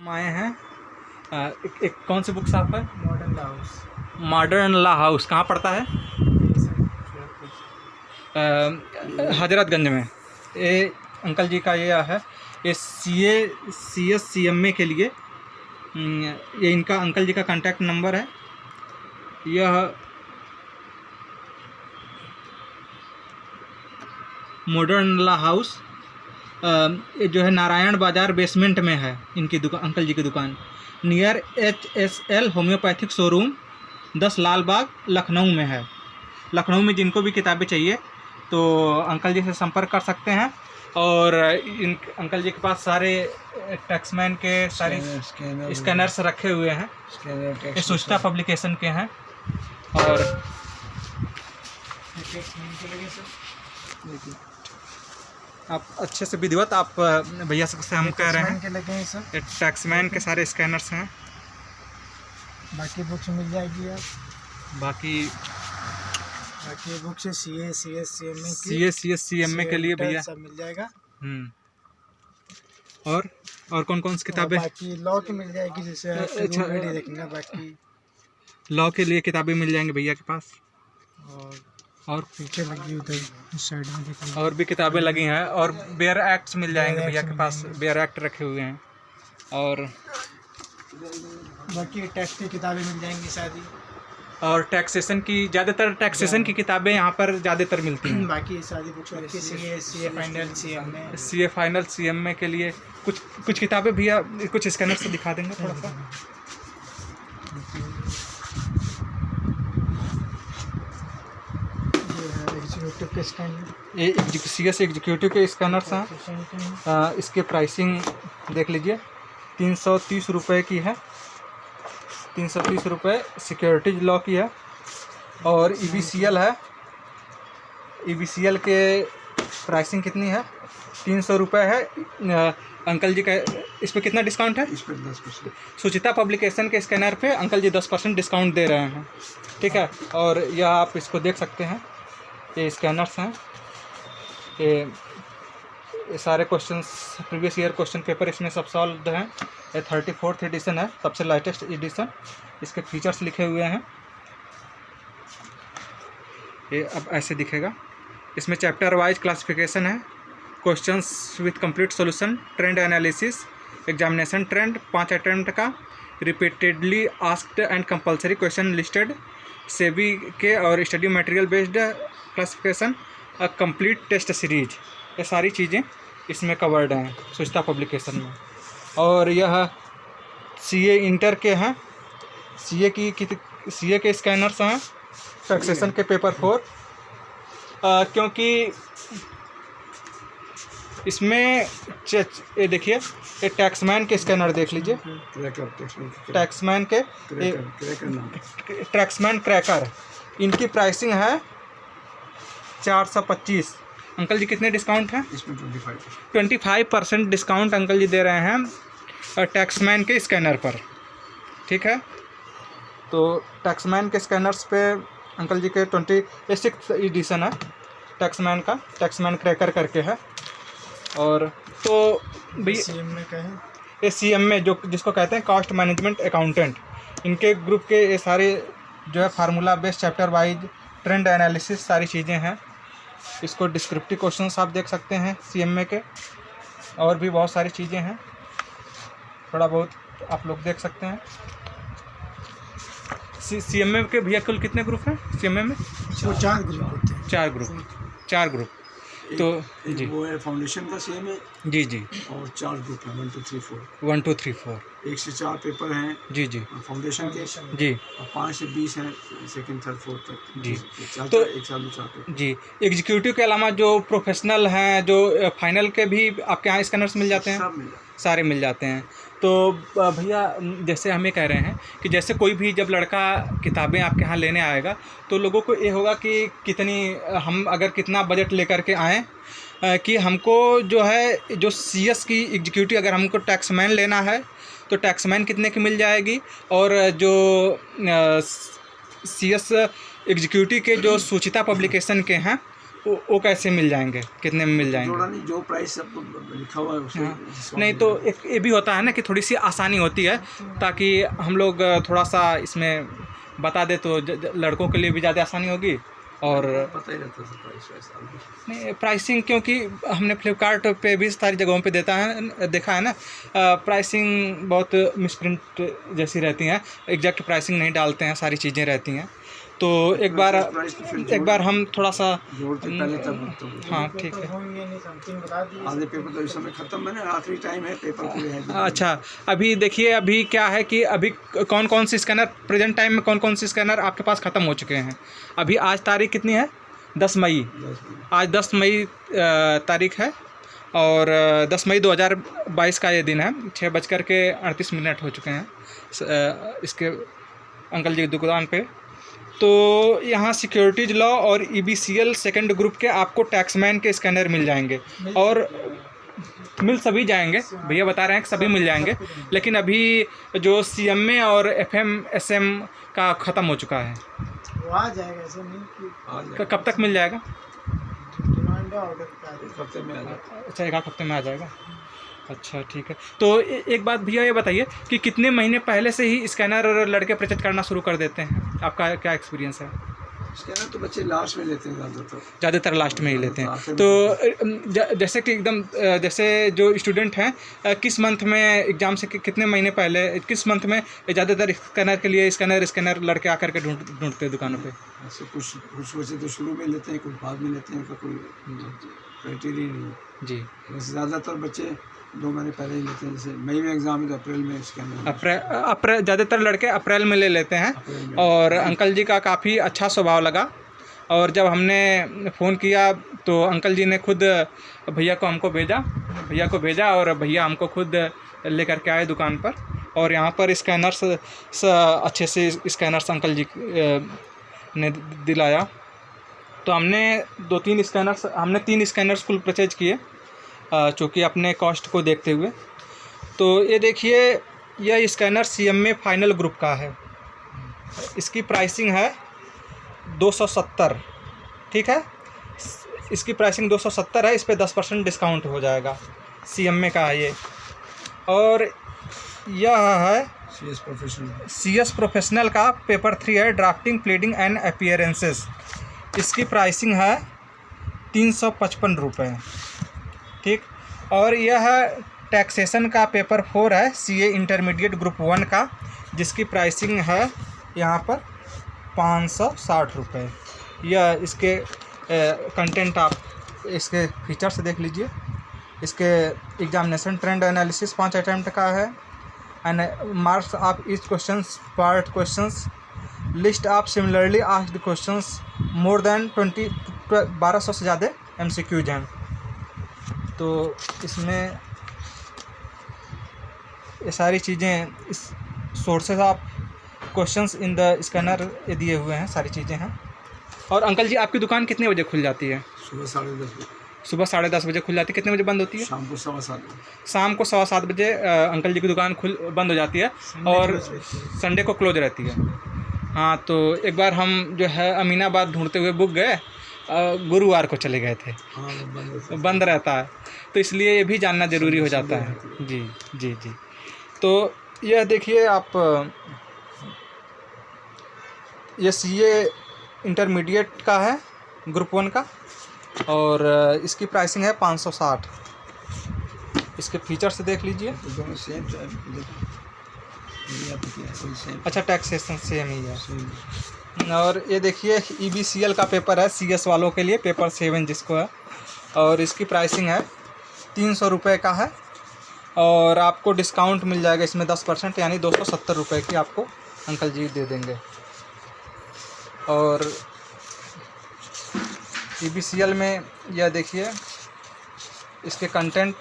हम आए हैं एक कौन सी बुक शॉप है? Modern law house. Modern law house कहाँ पड़ता है? हजरतगंज में। ये अंकल जी का ये है, ये CA/CS/CMA के लिए ये इनका अंकल जी का कांटेक्ट नंबर है। यह मॉडर्न लॉ हाउस ये जो है नारायण बाज़ार बेसमेंट में है इनकी दुकान, अंकल जी की दुकान, नियर HSL होम्योपैथिक शोरूम 10 लाल बाग लखनऊ में है। लखनऊ में जिनको भी किताबें चाहिए तो अंकल जी से संपर्क कर सकते हैं। और इन अंकल जी के पास सारे टैक्समैन के सारे स्कैनर्स रखे हुए हैं। ये सूचना पब्लिकेशन के हैं। और आप अच्छे से विधिवत आप भैया से हम कह रहे हैं ये टैक्समैन के सारे स्कैनर्स हैं। बाकी बुक्स मिल जाएगी आप। बाकी बुक्स CA/CS/CMA के लिए भैया सब मिल जाएगा। और कौन कौन सी किताबें? बाकी लॉ की मिल जाएगी, जैसे अच्छा, देखना। बाकी लॉ के लिए किताबें मिल जाएंगी भैया के पास। और पीछे लगी उधर इस साइड में देखिए, और भी किताबें लगी हैं। और बेयर एक्ट्स मिल जाएंगे भैया के पास, बेयर एक्ट रखे हुए हैं। और बाकी टैक्स की किताबें मिल जाएंगी सारी। और टैक्सेशन की ज़्यादातर टैक्सेशन की किताबें यहाँ पर ज़्यादातर मिलती हैं। बाकी सारी बुक्स रखी CA फाइनल CMA के लिए कुछ किताबें भैया कुछ स्कैनर से दिखा देंगे थोड़ा सा। एग्जीक्यूटिव के स्कैनर, ये CS एग्जीक्यूटिव के स्कैनर्स हैं। इसके प्राइसिंग देख लीजिए, 330 रुपये की है। 330 रुपये सिक्योरिटीज लॉ की है। और EBCL है। EBCL के प्राइसिंग कितनी है? 300 रुपये है। अंकल जी का इस पर कितना डिस्काउंट है? इस पर 10%। सुचिता पब्लिकेशन के स्कैनर पे अंकल जी 10% डिस्काउंट दे रहे हैं। ठीक है। और यह आप इसको देख सकते हैं, ये स्कैनर्स हैं। ये सारे questions previous year question paper इसमें सब सॉल्व हैं। ये 34th एडिशन है, सबसे लेटेस्ट एडिशन। इसके फीचर्स लिखे हुए हैं। ये अब ऐसे दिखेगा। इसमें चैप्टर वाइज क्लासिफिकेशन है, questions with complete solution, trend analysis, examination trend, 5 attempt का, repeatedly asked and compulsory question listed, SEBI के और study material based classification, complete test series. ये सारी चीज़ें इसमें कवर्ड हैं सूचना पब्लिकेशन में। और यह CA इंटर के हैं। CA के स्कैनर्स हैं, टैक्सेशन के पेपर 4। क्योंकि इसमें ये देखिए, ये टैक्समैन के स्कैनर देख लीजिए, टैक्समैन के टैक्समैन क्रैकर, इनकी प्राइसिंग है 425। अंकल जी कितने डिस्काउंट है इसमें? 25% डिस्काउंट अंकल जी दे रहे हैं टैक्समैन के स्कैनर पर। ठीक है। तो टैक्समैन के स्कैनर्स पे अंकल जी के 26th एडिशन है टैक्समैन का, टैक्समैन क्रैकर करके है। और तो भैया CMA का है, ये CMA जो जिसको कहते हैं कॉस्ट मैनेजमेंट अकाउंटेंट, इनके ग्रुप के ये सारे जो है formula based chapter wise trend analysis सारी चीज़ें हैं। इसको डिस्क्रिप्टिव क्वेश्चंस आप देख सकते हैं CMA के, और भी बहुत सारी चीज़ें हैं, थोड़ा बहुत आप लोग देख सकते हैं। CMA के भैया कुल कितने ग्रुप हैं CMA में? वो 4 ग्रुप होते हैं। 4 ग्रुप। तो जी वो है फाउंडेशन का CMA। जी। और 4 ग्रुप हैं, 1 2 3 4। 1 2 3 4 1 से 4 पेपर हैं जी फाउंडेशन के जी। और 5 से 20 हैं सेकंड थर्ड फोर्थ तक जी। तो एक साल में 4 पेपर जी। एग्जीक्यूटिव के अलावा जो प्रोफेशनल हैं, जो फाइनल के भी आपके यहाँ स्कैनर्स मिल जाते हैं? सब मिल जाते हैं, सारे मिल जाते हैं। तो भैया जैसे हम ये कह रहे हैं कि जैसे कोई भी जब लड़का किताबें आपके यहाँ लेने आएगा तो लोगों को ये होगा कि हम अगर कितना बजट लेकर के आएँ, कि हमको जो है जो CS की एग्जीक्यूटिव अगर हमको टैक्समैन लेना है तो टैक्समैन कितने की मिल जाएगी, और जो CS एग्जीक्यूटिव के जो सूचिता पब्लिकेशन के हैं वो कैसे मिल जाएंगे, कितने में मिल जाएंगे? जोड़ा नहीं, जो प्राइस सब लिखा हुआ है उसको हाँ। discount नहीं मिल तो जाएगा। एक ये भी होता है ना कि थोड़ी सी आसानी होती है, ताकि हम लोग थोड़ा सा इसमें बता दे तो लड़कों के लिए भी ज़्यादा आसानी होगी। और पता ही रहता है प्राइस वैसा। नहीं, प्राइसिंग क्योंकि हमने फ्लिपकार्ट पे भी सारी जगहों पे देखा है ना, प्राइसिंग बहुत मिसप्रिंट जैसी रहती हैं, एग्जैक्ट प्राइसिंग नहीं डालते हैं, सारी चीज़ें रहती हैं। तो एक बार हम थोड़ा सा जोड़ते पहले तब हाँ ठीक है। आधे पेपर तो इस समय खत्म है ना, आखिरी टाइम है, पेपर पूरे हैं। अच्छा, अभी देखिए, अभी क्या है कि अभी कौन कौन से स्कैनर प्रेजेंट टाइम में कौन कौन से स्कैनर आपके पास ख़त्म हो चुके हैं। अभी आज तारीख कितनी है? 10 मई। आज 10 मई तारीख है, और 10 मई 2022 का ये दिन है। 6:38 हो चुके हैं इसके अंकल जी की दुकान पे। तो यहाँ सिक्योरिटीज लॉ और EBCL सेकंड ग्रुप के आपको टैक्समैन के स्कैनर मिल जाएंगे, और मिल सभी जाएंगे, भैया बता रहे हैं कि सभी मिल जाएंगे। लेकिन अभी जो CMA और FMSM का ख़त्म हो चुका है। वो आ जाएगा, ऐसे नहीं कि कब तक मिल जाएगा? डिमांड है, ऑर्डर का एक हफ्ते में आ जाएगा। अच्छा, 1 हफ्ते में आ जाएगा। अच्छा ठीक है। तो एक बात भैया ये बताइए कि कितने महीने पहले से ही स्कैनर लड़के परचेज करना शुरू कर देते हैं? आपका क्या एक्सपीरियंस है? स्कैनर तो बच्चे लास्ट में लेते हैं ज़्यादातर लास्ट में ही लेते हैं। तो जैसे कि एकदम जैसे जो स्टूडेंट हैं, किस मंथ में एग्ज़ाम से कितने महीने पहले, किस मंथ में ज़्यादातर स्कैनर के लिए स्कैनर लड़के आकर के ढूंढते हैं दुकानों पे? ऐसे कुछ बच्चे तो शुरू में लेते हैं, कुछ बाद में लेते हैं, का कोई क्राइटेरिया नहीं है। जी, वैसे ज़्यादातर बच्चे 2 महीने पहले ही लेते हैं। जैसे मई में एग्ज़ाम है तो अप्रैल में स्कैनर, अप्रैल ज़्यादातर लड़के अप्रैल में ले लेते हैं। अप्रैल में। और अंकल जी का काफ़ी अच्छा स्वभाव लगा, और जब हमने फ़ोन किया तो अंकल जी ने खुद भैया को भेजा, और भैया हमको खुद लेकर के आए दुकान पर। और यहाँ पर स्कैनर्स अच्छे से स्कैनर्स अंकल जी ने दिलाया। तो हमने 3 स्कैनर्स कुल परचेज किए, चूँकि अपने कॉस्ट को देखते हुए। तो ये देखिए, यह स्कैनर CMA फाइनल ग्रुप का है। इसकी प्राइसिंग है 270, ठीक है। इसकी प्राइसिंग 270 है, इस पर 10% डिस्काउंट हो जाएगा। CMA का है ये। और यह है CS प्रोफेशनल का पेपर 3 है, ड्राफ्टिंग, प्लीडिंग एंड अपीयरेंसेस। इसकी प्राइसिंग है 355 रुपये, ठीक। और यह टैक्सेशन का पेपर 4 है, CA इंटरमीडिएट ग्रुप 1 का, जिसकी प्राइसिंग है यहाँ पर 560 रुपये। यह इसके कंटेंट आप इसके फीचर्स देख लीजिए। इसके एग्जामिनेशन ट्रेंड एनालिसिस 5 अटैम्प्ट का है, and marks of each questions, part questions, list of similarly asked questions, more than 1200 से ज़्यादा MCQs हैं। तो इसमें ये सारी चीज़ें, इस sources of questions in the scanner ये दिए हुए हैं, सारी चीज़ें हैं। और अंकल जी, आपकी दुकान कितने बजे खुल जाती है? सुबह 10:30 बजे। सुबह 10:30 बजे खुल जाती है। कितने बजे बंद होती है? शाम को 7:15 बजे। शाम को 7:15 बजे अंकल जी की दुकान बंद हो जाती है, और संडे को क्लोज रहती है। हाँ, तो एक बार हम जो है अमीनाबाद ढूंढते हुए बुक गए, गुरुवार को चले गए थे। हाँ, वो बंद रहता है, तो इसलिए ये भी जानना ज़रूरी हो जाता है। जी जी जी। तो यह देखिए आप, ये CA इंटरमीडिएट का है, ग्रुप 1 का, और इसकी प्राइसिंग है 560। इसके फीचर्स देख लीजिए। दोनों सेम है। अच्छा, टैक्सेशन सेम ही है। और ये देखिए, EBCL का पेपर है, CS वालों के लिए, पेपर 7 जिसको है, और इसकी प्राइसिंग है 300 रुपये का है, और आपको डिस्काउंट मिल जाएगा इसमें 10%, यानी 270 रुपये की आपको अंकल जी दे देंगे। और EBCL में यह देखिए, इसके कंटेंट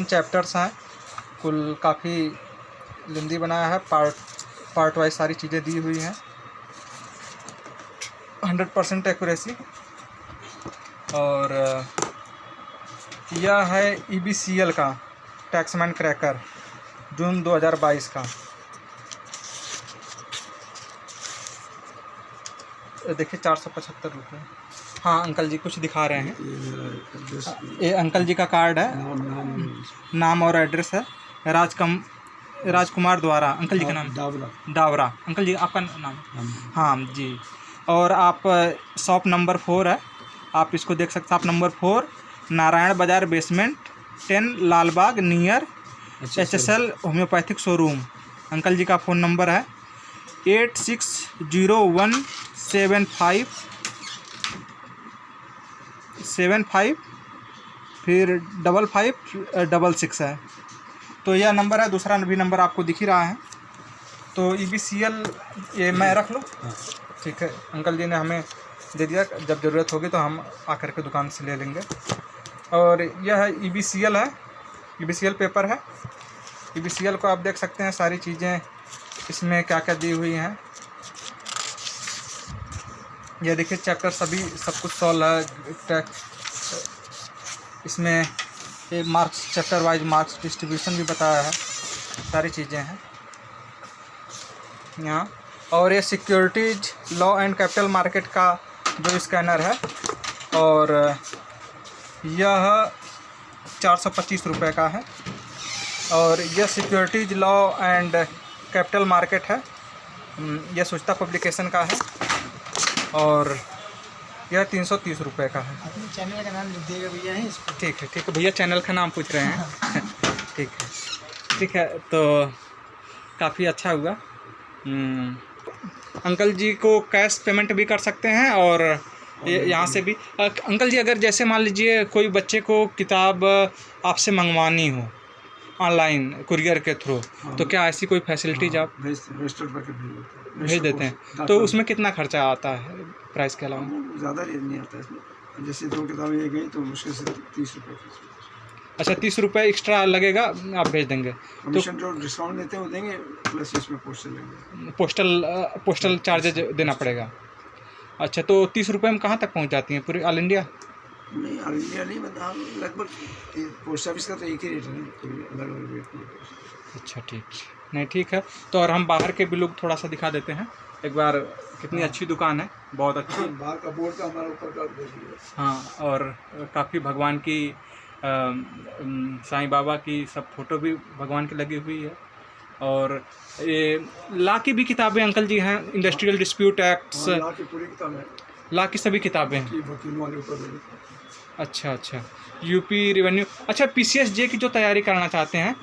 चैप्टर्स हैं, कुल काफ़ी लेंदी बनाया है, पार्ट वाइज सारी चीज़ें दी हुई हैं, 100% एक्यूरेसी। और यह है EBCL का टैक्समैन क्रैकर, जून 2022 का। देखिए 475 रुपये। हाँ अंकल जी कुछ दिखा रहे हैं। ये मेरा एड्रेस, ये अंकल जी का कार्ड है, नाम और एड्रेस है राजकुमार द्वारा। अंकल जी का नाम डाबरा। डावरा। अंकल जी आपका नाम? हाँ जी। और आप शॉप नंबर 4 है, आप इसको देख सकते हैं। Shop number 4 Narayan Bazaar basement 10 Lalbagh near HSL homeopathic showroom. Uncle ji का फ़ोन नंबर है 860175 फिर 5566 है। तो यह नंबर है। दूसरा भी नंबर आपको दिख ही रहा है। तो EBCL ये मैं रख लूँ? ठीक है, अंकल जी ने हमें दे दिया, जब ज़रूरत होगी तो हम आकर के दुकान से ले लेंगे। और यह है EBCL है, EBCL पेपर है। EBCL को आप देख सकते हैं, सारी चीज़ें इसमें क्या क्या दी हुई हैं। यह देखिए चैप्टर सभी सब कुछ सॉल्व है। इसमें ये marks, chapter wise marks distribution भी बताया है, सारी चीज़ें हैं यहाँ। और ये securities law and capital market का जो स्कैनर है, और यह 425 रुपये का है। और यह securities law and capital market है, यह सूचना पब्लिकेशन का है, और यह 330 रुपये का है। अपने चैनल का नाम लिख दिएगा भैया है इस पर। ठीक है भैया, चैनल का नाम पूछ रहे हैं। ठीक है। तो काफ़ी अच्छा हुआ। अंकल जी को कैश पेमेंट भी कर सकते हैं और यहाँ से भी। अंकल जी अगर जैसे मान लीजिए कोई बच्चे को किताब आपसे मंगवानी हो ऑनलाइन कुरियर के थ्रू, तो क्या ऐसी कोई फैसिलिटीज आप भेज देते हैं? तो उसमें कितना खर्चा आता है प्राइस के अलावा? ज़्यादा रेट नहीं आता इसमें। जैसे 2 किताबें ये गई तो मुश्किल से 30 रुपये। अच्छा 30 रुपये एक्स्ट्रा लगेगा, आप भेज देंगे? कमीशन जो डिस्काउंट देते हैं वो देंगे, प्लस इसमें पोस्टल लेंगे। पोस्टल चार्जेज देना पड़ेगा। अच्छा तो 30 रुपये में कहाँ तक पहुँच जाती हैं? पूरी ऑल इंडिया? नहीं ऑल इंडिया नहीं, मतलब लगभग पोस्ट ऑफिस का तो एक ही रेट है, कोई अलग अलग रेट नहीं। अच्छा ठीक, नहीं ठीक है। तो और हम बाहर के भी लोग थोड़ा सा दिखा देते हैं एक बार। कितनी अच्छी दुकान है, बहुत अच्छी। बाहर का बोर्ड का हमारा ऊपर का देखिए। हाँ, और काफ़ी भगवान की साईं बाबा की सब फोटो भी भगवान की लगी हुई है। और ये लॉ की भी किताबें अंकल जी हैं, इंडस्ट्रियल डिस्प्यूट एक्ट्स, लॉ की पूरी किताबें, लॉ की सभी किताबें हैं। वकील वाले ऊपर। अच्छा यूपी रेवेन्यू। अच्छा PCSJ की जो तैयारी करना चाहते हैं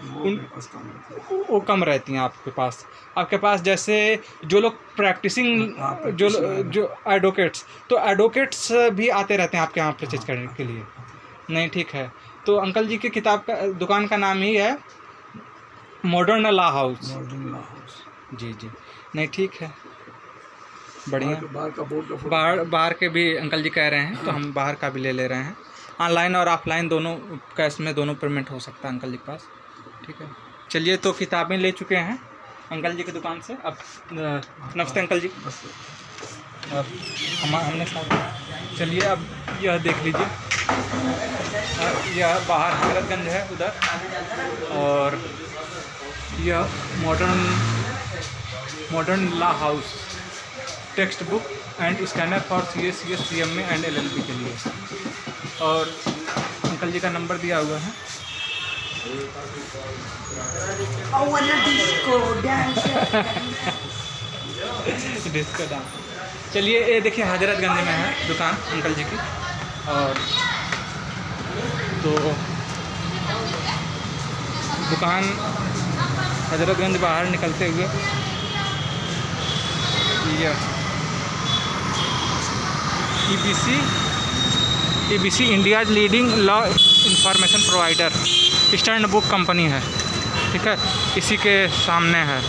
वो कम रहती हैं आपके पास। जैसे जो लोग प्रैक्टिसिंग जो एडवोकेट्स, तो एडवोकेट्स भी आते रहते हैं आपके यहाँ परचेज करने के लिए? नहीं ठीक है। तो अंकल जी की किताब का दुकान का नाम ही है मॉडर्न लॉ हाउस। जी नहीं ठीक है, बढ़िया। बाहर का बोर्ड बाहर के भी अंकल जी कह रहे हैं, तो हम बाहर का भी ले ले रहे हैं। ऑनलाइन और ऑफलाइन दोनों, कैश में दोनों पेमेंट हो सकता है अंकल जी के पास। ठीक है, चलिए तो किताबें ले चुके हैं अंकल जी की दुकान से। अब नमस्ते अंकल जी। अब हमने साथ, चलिए अब यह देख लीजिए, यह बाहर हजरतगंज है उधर, और यह modern law house text book and scanner for CS, CMA and LLB के लिए। और अंकल जी का नंबर दिया हुआ है। Disco dance. चलिए ये देखिए हजरतगंज में है दुकान अंकल जी की। और तो दुकान हजरतगंज बाहर निकलते हुए यह EBC India's leading law information provider eastern book company है। ठीक है, इसी के सामने है।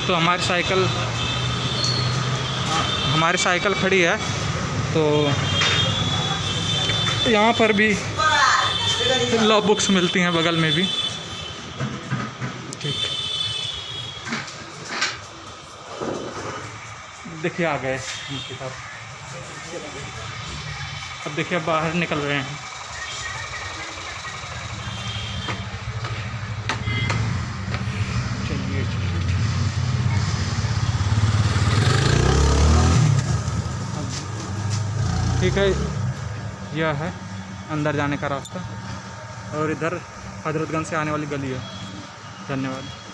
तो हमारी साइकिल खड़ी है, तो यहाँ पर भी लॉ बुक्स मिलती हैं बगल में भी। ठीक, देखिए आ गए हम किताब। अब देखिए बाहर निकल रहे हैं। चलिए ठीक है, यह है अंदर जाने का रास्ता और इधर हजरतगंज से आने वाली गली है। धन्यवाद।